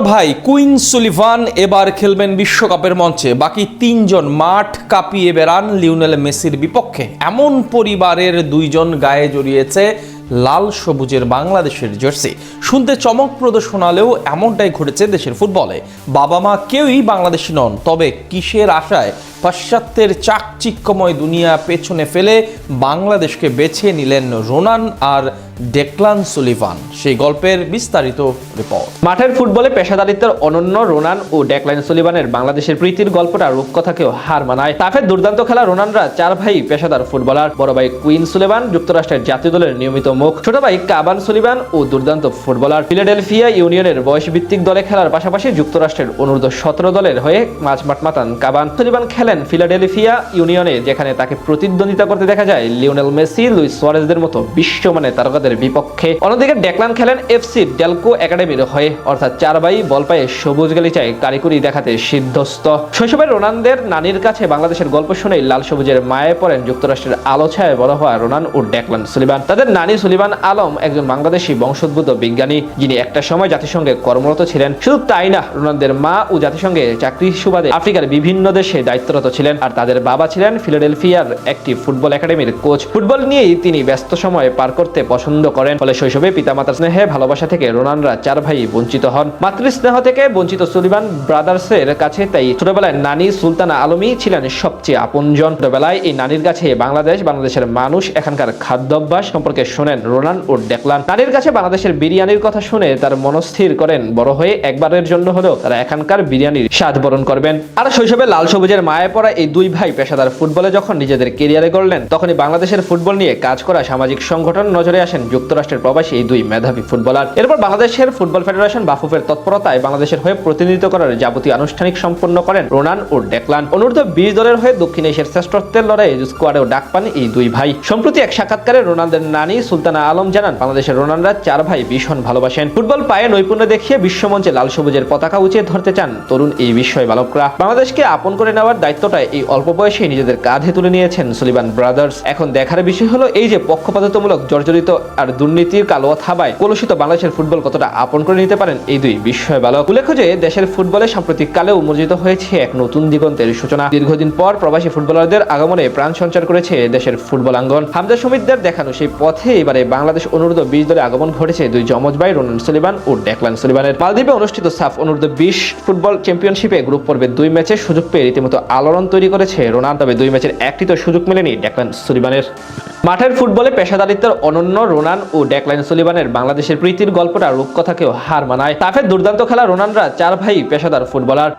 ভাই queen Sullivan এবার খেলবেন বিশ্বকাপের মঞ্চে। বাকি তিনজন মাঠ কাঁপিয়ে বেড়ান লিওনেল মেসির বিপক্ষে। এমন পরিবারের দুইজন গায়ে জড়িয়েছে লাল সবুজের বাংলাদেশের জার্সি। শুনতে চমকপ্রদ শোনালেও এমনটাই ঘটেছে দেশের ফুটবলে। বাবা মা কেউই বাংলাদেশি নন, তবে কিসের আশায় পাশ্চাত্যের চাকচিক্যময় দুনিয়া পেছনে ফেলে বাংলাদেশকে বেছে নিলেন রোনান আর ডেক্লান সুলিভান? সেই গল্পের বিস্তারিত রিপোর্ট। মাঠের ফুটবলে পেশাদারিত্বের অনন্য রোনান ও ডেক্লান সুলিভানের বাংলাদেশের প্রীতির গল্পটা রূপকথাকেও হার মানায়। টাফের দুর্দান্ত খেলা রোনানরা চার ভাই পেশাদার ফুটবলার। বড় ভাই কুইন সুলিভান যুক্তরাষ্ট্রের জাতীয় দলের নিয়মিত মুখ, ছোট ভাই কাবান সুলিভান ও দুর্দান্ত ফুটবলার। ফিলাডেলফিয়া ইউনিয়নের বয়সভিত্তিক দলে খেলার পাশাপাশি যুক্তরাষ্ট্রের অনূর্ধ্ব 17 দলের হয়ে মাঠ মাতান কাবান। সুলিভান খেলেন ফিলাডেলফিয়া ইউনিয়নে, যেখানে তাকে প্রতিদ্বন্দ্বিতা করতে দেখা যায় লিওনেল মেসি, লুইস সুয়ারেজদের মতো বিশ্বমানের তারকাদের বিপক্ষে। অন্যদিকে ডেক্লান খেলেন এফসি ডেলকো একাডেমির হয়ে, অর্থাৎ চার ভাই বল পায়ে সবুজ গালিচায় কারিকুরি দেখাতে সিদ্ধস্ত। শৈশবে রোনানদের নানির কাছে বাংলাদেশের গল্প শুনেই লাল সবুজের মায়ে পড়েন যুক্তরাষ্ট্রের আলো ছায় বড় হওয়া রোনান ও ডেক্লান সুলিভান। তাদের নানি সুলিভান আলম একজন বাংলাদেশি বংশোদ্ভূত বিজ্ঞানী, যিনি একটা সময় জাতিসংঘে কর্মরত ছিলেন। শুধু তাই না, রোনানদের মা ও জাতিসংঘে চাকরির সুবাদে আফ্রিকার বিভিন্ন দেশে দায়িত্বরত ছিলেন। আর তাদের বাবা ছিলেন ফিলাডেলফিয়ার একটি ফুটবল একাডেমির কোচ। ফুটবল নিয়েই তিনি ব্যস্ত সময় পার করতে পছন্দ করেন। ফলে শৈশবে পিতামাতার স্নেহে ভালোবাসা থেকে রোনানরা চার ভাই বঞ্চিত হন। মাতৃস্নেহ থেকে বঞ্চিত সুলিভান ব্রাদার্সের কাছে তাই ছোটবেলায় নানি সুলতানা আলমী ছিলেন সবচেয়ে আপনজন। ছোটবেলায় এই নানির কাছে বাংলাদেশের মানুষ, এখানকার খাদ্যাভ্যাস সম্পর্কে শোনেন রোনান ও ডেক্লান। নানির কাছে বাংলাদেশের বিরিয়ানির কথা শুনে তার মনস্থির করেন বড় হয়ে একবারের জন্য হলেও তারা এখানকার বিরিয়ানির স্বাদ বরণ করবেন। আর শৈশবে লাল সবুজের মায়ে পড়া এই দুই ভাই পেশাদার ফুটবলে যখন নিজেদের কেরিয়ারে গড়লেন, তখনই বাংলাদেশের ফুটবল নিয়ে কাজ করা সামাজিক সংগঠন নজরে আসেন যুক্তরাষ্ট্রের প্রবাসী এই দুই মেধাবী ফুটবলার। এরপর বাংলাদেশের ফুটবল ফেডারেশন বাফুফের তৎপরতায় বাংলাদেশের হয়ে প্রতিনিধিত্ব করার যাবতীয় আনুষ্ঠানিক সম্পন্ন করেন রোনান ও ডেক্লান। অনূর্ধ্ব 20 দলের হয়ে দক্ষিণ এশিয়ার শ্রেষ্ঠত্বের লড়াইয়ে স্কোয়াডেও ডাক পান এই দুই ভাই। সম্প্রতি এক সাক্ষাৎকারে রোনালদের নানি সুলতানা আলম জানান, বাংলাদেশের রোনানরা চার ভাই ভীষণ ভালোবাসেন ফুটবল। পায়ে নৈপুণ্য দেখিয়ে বিশ্বমঞ্চে লাল সবুজের পতাকা উঁচিয়ে ধরতে চান তরুণ এই বিস্ময় বালকরা। বাংলাদেশকে আপন করে নেওয়ার দায়িত্বটা এই অল্প বয়সে নিজেদের কাঁধে তুলে নিয়েছেন সুলিভান ব্রাদার্স। এখন দেখার বিষয় হলো এই যে পক্ষপাতিত্বমূলক, জর্জরিত আর দুর্নীতির কালো থাবায় কলুষিত বাংলাদেশের ফুটবল কতটা আপন করে নিতে পারেন এই দুই বিস্ময় বালক। উল্লেখ্য যে দেশের ফুটবলে সাম্প্রতিক কালে উন্মোচিত হয়েছে এক নতুন দিগন্তের সূচনা। দীর্ঘদিন পর প্রবাসী ফুটবলারদের আগমনে প্রাণ সঞ্চার করেছে দেশের ফুটবল আঙ্গন। হামজা শমীদদের দেখানো সেই পথে এবারে বাংলাদেশ অনূর্ধ্ব 20 দলে আগমন ঘটেছে দুই যমজ ভাই রোনান সুলিভান ও ডেক্লান সুলিভানের। মালদ্বীপে অনুষ্ঠিত সাফ অনূর্ধ্ব 20 ফুটবল চ্যাম্পিয়নশিপে গ্রুপ পর্বে 2 ম্যাচে সুযোগ পেয়ে রীতিমতো আলোড়ন তৈরি করেছে রোনান, তবে 2 ম্যাচের একটিতে সুযোগ মেলেনি ডেক্লান সুলিভানের। মাঠের ফুটবলে পেশাদারিত্বের অনন্য রোনান ও ডেক্লান সুলিভানের বাংলাদেশের প্রীতির গল্পটা রূপকথাকেও হার মানায়। টাফের দুর্দান্ত খেলা রোনানরা চার ভাই পেশাদার ফুটবলার।